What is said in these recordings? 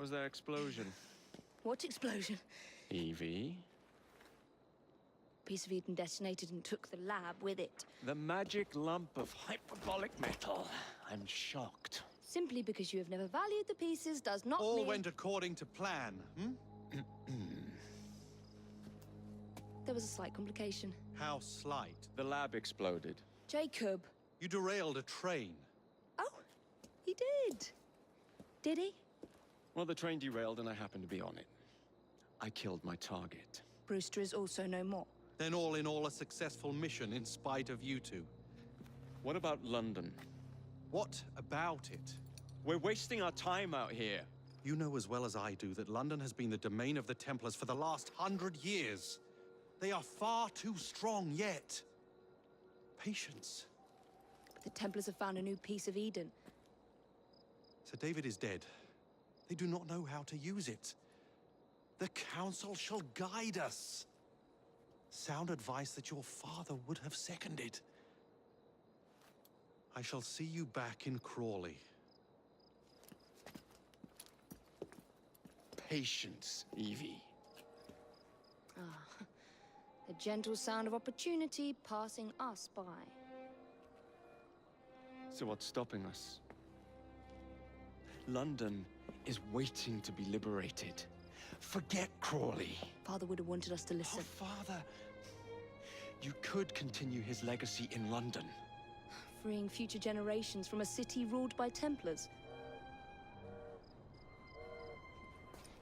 was that explosion? What explosion? Evie? Piece of Eden detonated and took the lab with it. The magic lump of hyperbolic metal. I'm shocked. Simply because you have never valued the pieces does not All mean... went according to plan, There was a slight complication. How slight. The lab exploded. Jacob. You derailed a train. Oh, he did. Did he? Well, the train derailed and I happened to be on it. I killed my target. Brewster is also no more. Then all in all, a successful mission in spite of you two. What about London? What about it? We're wasting our time out here. You know as well as I do that London has been the domain of the Templars for the last 100 years. They are far too strong yet. Patience. But the Templars have found a new piece of Eden. Sir David is dead. They do not know how to use it. The Council shall guide us. Sound advice that your father would have seconded. I shall see you back in Crawley. Patience, Evie. Ah, the gentle sound of opportunity passing us by. So what's stopping us? London is waiting to be liberated. Forget Crawley. Father would have wanted us to listen. Oh, Father. You could continue his legacy in London. Freeing future generations from a city ruled by Templars.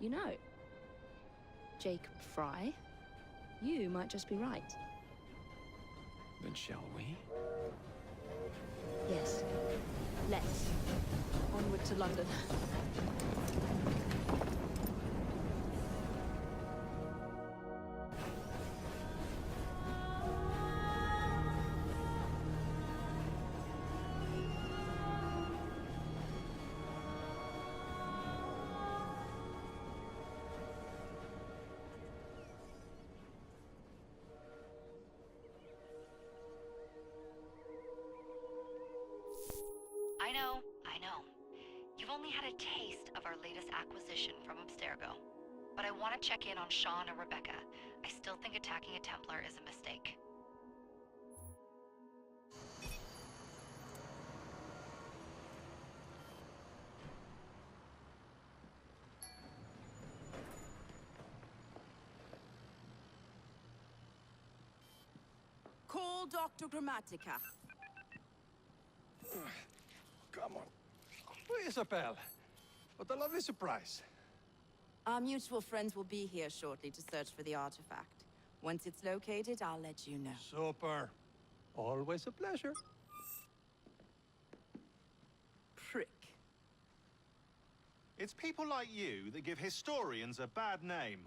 You know, Jacob Fry, you might just be right. Then shall we? Yes. Let's. Onward to London. I know. You've only had a taste of our latest acquisition from Abstergo. But I want to check in on Sean and Rebecca. I still think attacking a Templar is a mistake. Call Dr. Grammatica. Come on. Isabel. What a lovely surprise. Our mutual friends will be here shortly to search for the artifact. Once it's located, I'll let you know. Super. Always a pleasure. Prick. It's people like you that give historians a bad name.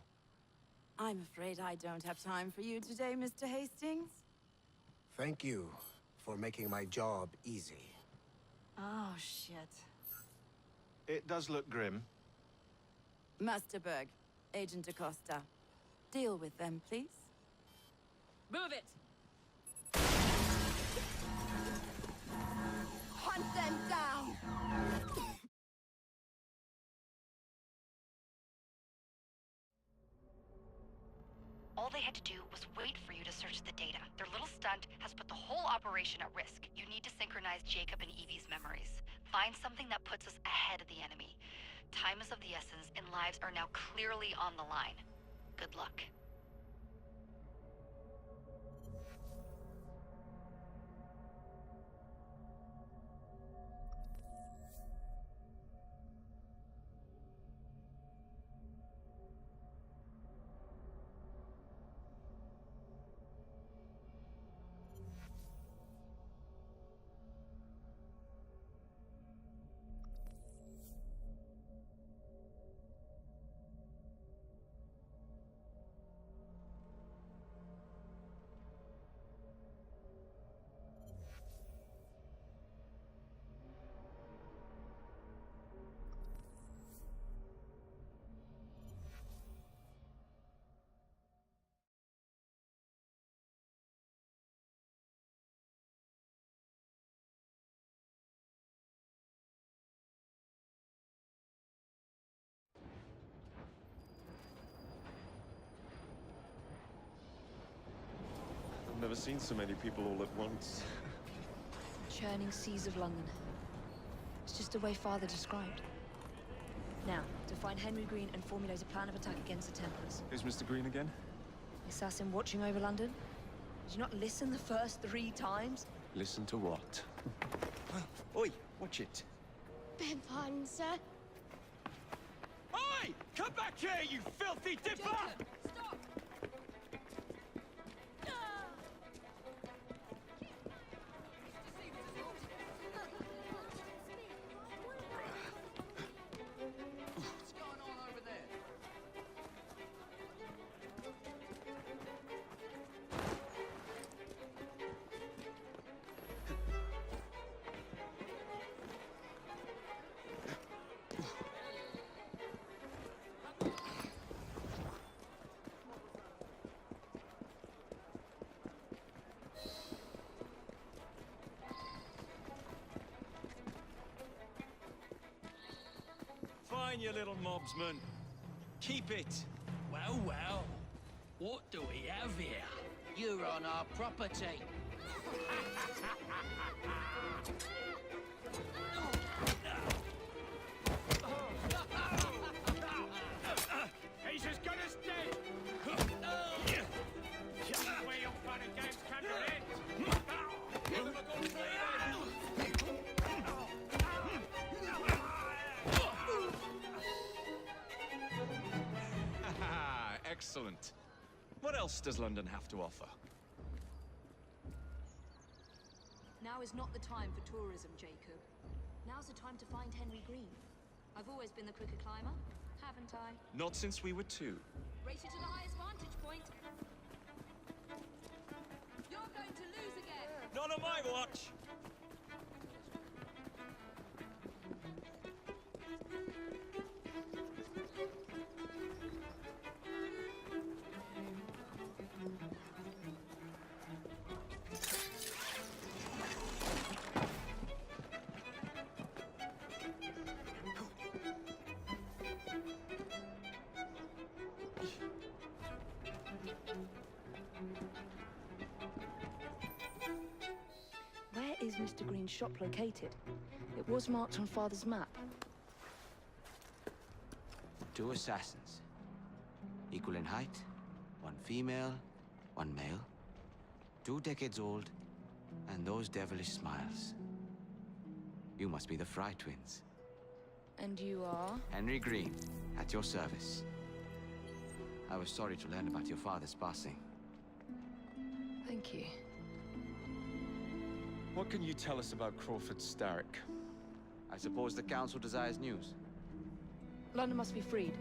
I'm afraid I don't have time for you today, Mr. Hastings. Thank you for making my job easy. Oh, shit. It does look grim. Master Berg, Agent Acosta. Deal with them, please. Move it! Hunt them down! All they had to do was wait for you to search the data. Their little stunt has put the whole operation at risk. You need to synchronize Jacob and Evie's memories. Find something that puts us ahead of the enemy. Time is of the essence, and lives are now clearly on the line. Good luck. I've never seen so many people all at once. Churning seas of London. It's just the way Father described. Now, to find Henry Green and formulate a plan of attack against the Templars. Who's Mr. Green again? The assassin watching over London? Did you not listen the first 3 times? Listen to what? Oi, watch it. Beg pardon, sir. Oi! Come back here, you filthy dipper! Stop! What's going on over there? Fine, you little mobsman. Keep it. Well, well. What do we have here? You're on our property. He's as good as dead! Where your fun and games come to an end! Give him a good Excellent. What else does London have to offer? Now is not the time for tourism, Jacob. Now's the time to find Henry Green. I've always been the quicker climber, haven't I? Not since we were 2. Race you to the highest vantage point. You're going to lose again. Not on my watch! Where is Mr. Green's shop located? It was marked on Father's map. 2 assassins. Equal in height. 1 female, 1 male. 2 decades old, and those devilish smiles. You must be the Fry twins. And you are? Henry Green, at your service. I was sorry to learn about your father's passing. Thank you. What can you tell us about Crawford Starrick? I suppose the Council desires news. London must be freed,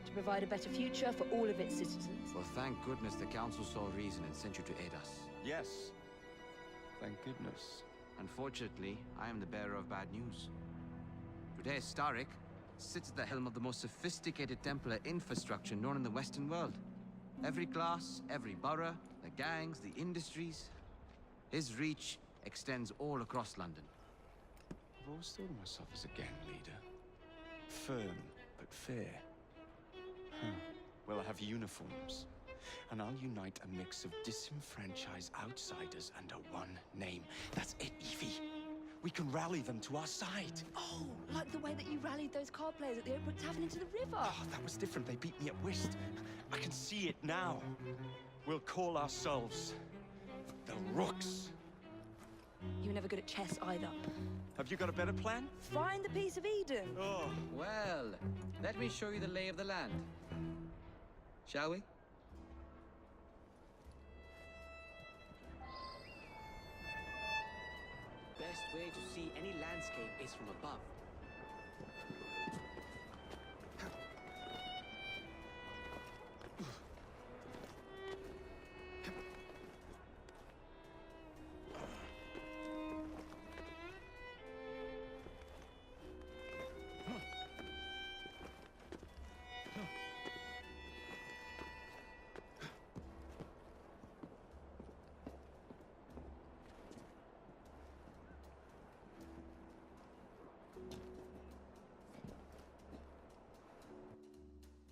to provide a better future for all of its citizens. Well, thank goodness the Council saw reason and sent you to aid us. Yes. Thank goodness. Unfortunately, I am the bearer of bad news. Today, Starrick sits at the helm of the most sophisticated Templar infrastructure known in the Western world. Every class, every borough, the gangs, the industries. His reach extends all across London. I've always thought of myself as a gang leader. Firm, but fair. Huh. Well, I have uniforms. And I'll unite a mix of disenfranchised outsiders under one name. That's it, Evie. We can rally them to our side. Oh, like the way that you rallied those card players at the Oakwood Tavern into the river. Oh, that was different. They beat me at whist. I can see it now. We'll call ourselves the Rooks. You were never good at chess either. Have you got a better plan? Find the piece of Eden. Oh. Well, let me show you the lay of the land. Shall we? Best way to see any landscape is from above.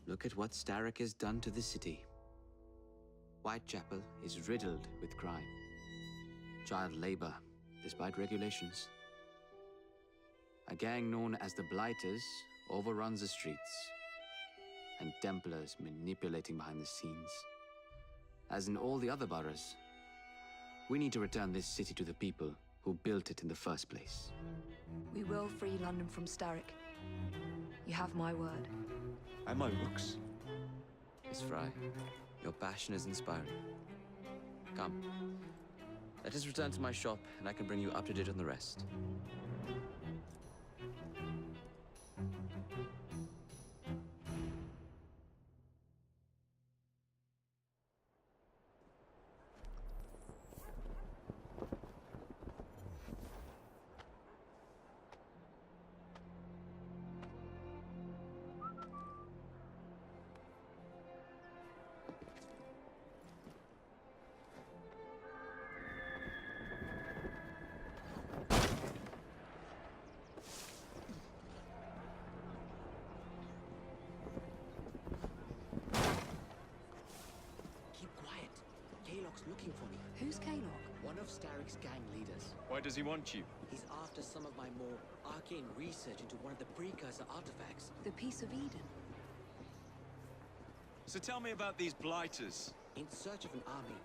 Look at what Starrick has done to the city. Why Whitechapel is riddled with crime. Child labor, despite regulations. A gang known as the Blighters overruns the streets, and Templars manipulating behind the scenes. As in all the other boroughs, we need to return this city to the people who built it in the first place. We will free London from Starrick. You have my word. And my looks. Miss Fry, your passion is inspiring. Come, let us return to my shop, and I can bring you up to date on the rest. Looking for me. Who's Kaylock? One of Starrick's gang leaders. Why does he want you? He's after some of my more arcane research into one of the precursor artifacts. The Piece of Eden. So tell me about these Blighters. In search of an army,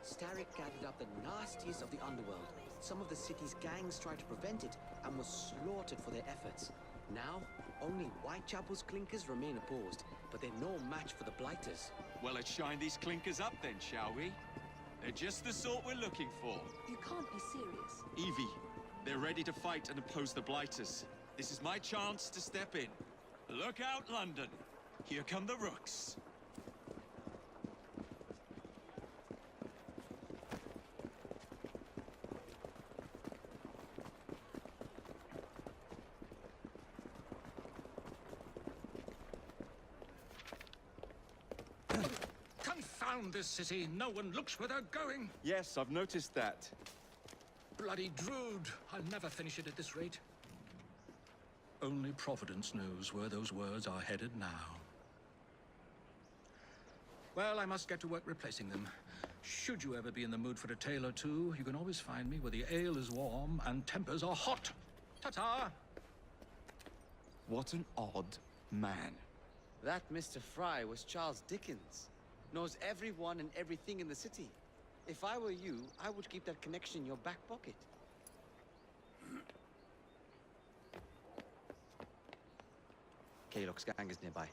Starrick gathered up the nastiest of the underworld. Some of the city's gangs tried to prevent it and were slaughtered for their efforts. Now, only Whitechapel's clinkers remain opposed, but they're no match for the Blighters. Well, let's shine these clinkers up then, shall we? They're just the sort we're looking for. You can't be serious. Evie, they're ready to fight and oppose the Blighters. This is my chance to step in. Look out, London. Here come the Rooks. Confound this city. No one looks where they're going. Yes, I've noticed that. Bloody Drood. I'll never finish it at this rate. Only Providence knows where those words are headed now. Well, I must get to work replacing them. Should you ever be in the mood for a tale or two, you can always find me where the ale is warm and tempers are hot. Ta-ta! What an odd man. That Mr. Fry was Charles Dickens. Knows everyone and everything in the city. If I were you, I would keep that connection in your back pocket. Kaylock's gang is nearby.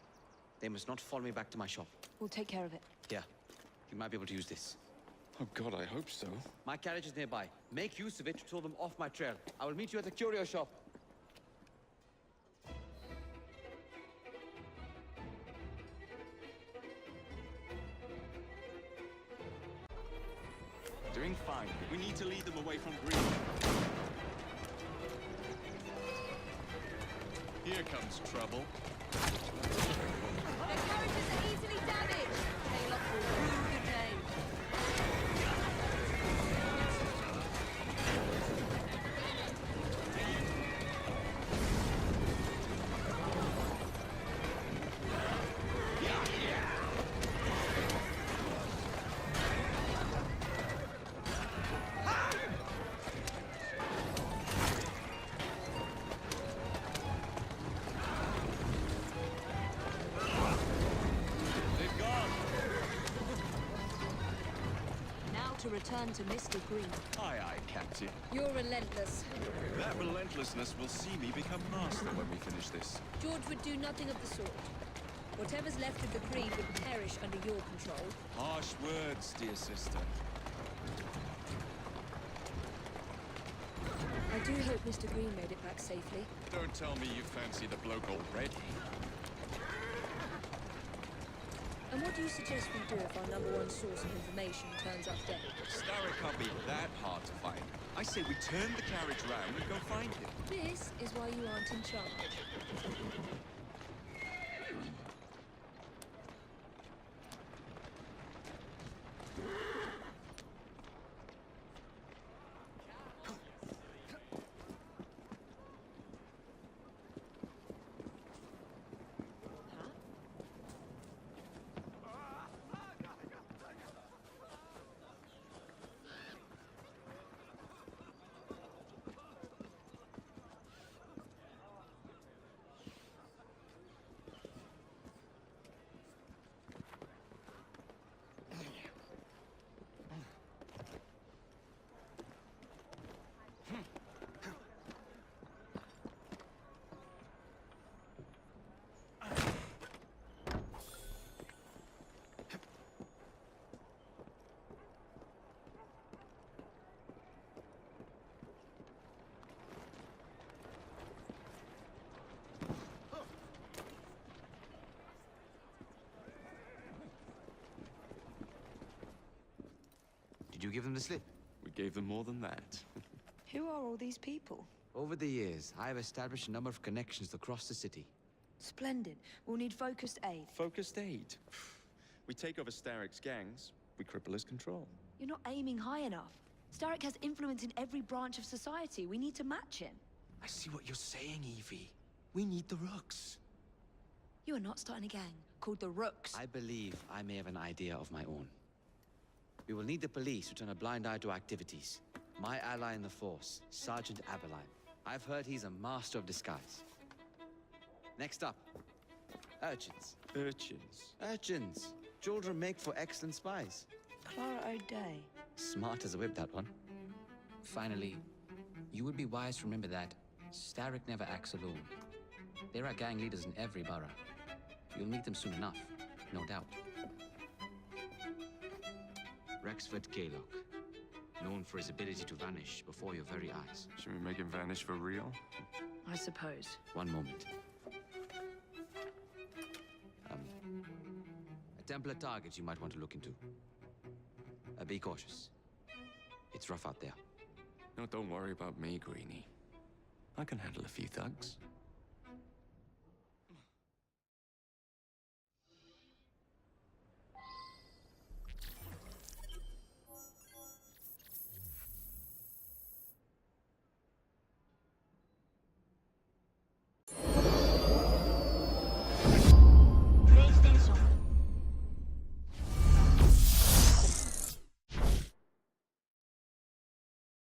They must not follow me back to my shop. We'll take care of it. Here, you might be able to use this. Oh God, I hope so. My carriage is nearby. Make use of it to throw them off my trail. I will meet you at the curio shop. Doing fine. We need to lead them away from Green. Here comes trouble. Their carriages are easily damaged. Kaylock will rue the day. To return to Mr. Green. Aye, aye, Captain. You're relentless. That relentlessness will see me become master when we finish this. George would do nothing of the sort. Whatever's left of the Creed would perish under your control. Harsh words, dear sister. I do hope Mr. Green made it back safely. Don't tell me you fancy the bloke already. And what do you suggest we do if our #1 source of information turns up dead? Starrick can't be that hard to find. I say we turn the carriage round and go find him. This is why you aren't in charge. you give them the slip? We gave them more than that. Who are all these people? Over the years, I have established a number of connections across the city. Splendid. We'll need focused aid. Focused aid. We take over Starrick's gangs, we cripple his control. You're not aiming high enough. Starrick has influence in every branch of society. We need to match him. I see what you're saying, Evie. We need the Rooks. You are not starting a gang called the Rooks. I believe I may have an idea of my own. We will need the police to turn a blind eye to activities. My ally in the force, Sergeant Aberline. I've heard he's a master of disguise. Next up, urchins. Urchins? Urchins. Children make for excellent spies. Clara O'Day. Smart as a whip, that one. Finally, you would be wise to remember that Starrick never acts alone. There are gang leaders in every borough. You'll meet them soon enough, no doubt. Rexford Gaylock, known for his ability to vanish before your very eyes. Should we make him vanish for real? I suppose. One moment. A Templar target you might want to look into. Be cautious. It's rough out there. No, don't worry about me, Greenie. I can handle a few thugs.